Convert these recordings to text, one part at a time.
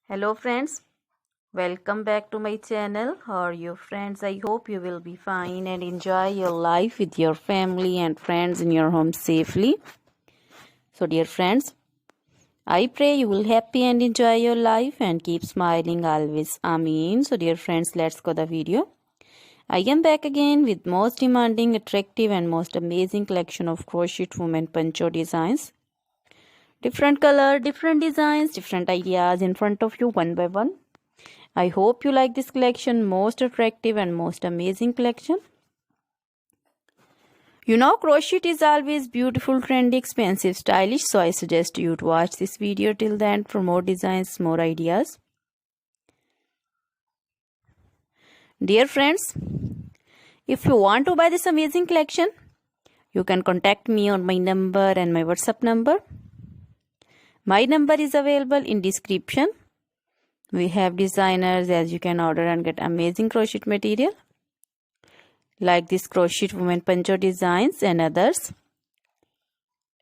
Hello friends, welcome back to my channel. How are you friends? I hope you will be fine and enjoy your life with your family and friends in your home safely. So dear friends, I pray you will happy and enjoy your life and keep smiling always. Amen. So dear friends, let's go the video. I am back again with most demanding, attractive and most amazing collection of crochet women poncho designs. Different color, different designs, different ideas in front of you one by one. I hope you like this collection, most attractive and most amazing collection. You know, crochet is always beautiful, trendy, expensive, stylish, so I suggest you to watch this video till the end for more designs, more ideas. Dear friends, if you want to buy this amazing collection, you can contact me on my number and my WhatsApp number. My number is available in description. We have designers as you can order and get amazing crochet material like this crochet woman poncho designs and others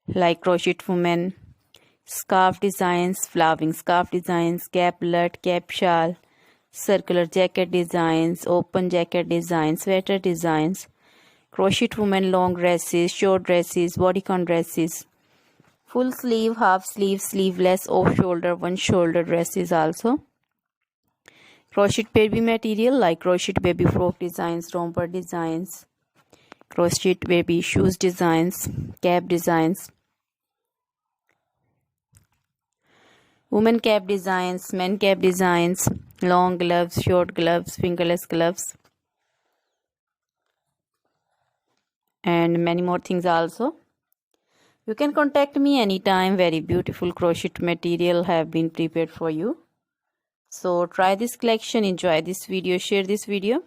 like crochet woman scarf designs, flowering scarf designs, caplet, cap shawl, circular jacket designs, open jacket designs, sweater designs, crochet woman long dresses, short dresses, bodycon dresses, full sleeve, half sleeve, sleeveless, off shoulder, one shoulder dresses also. Crochet baby material like crochet baby frock designs, romper designs, crochet baby shoes designs, cap designs, women cap designs, men cap designs, long gloves, short gloves, fingerless gloves, and many more things also. You can contact me anytime. Very beautiful crochet material have been prepared for you. So try this collection, enjoy this video, share this video.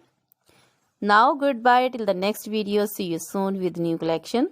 Now goodbye till the next video. See you soon with new collection.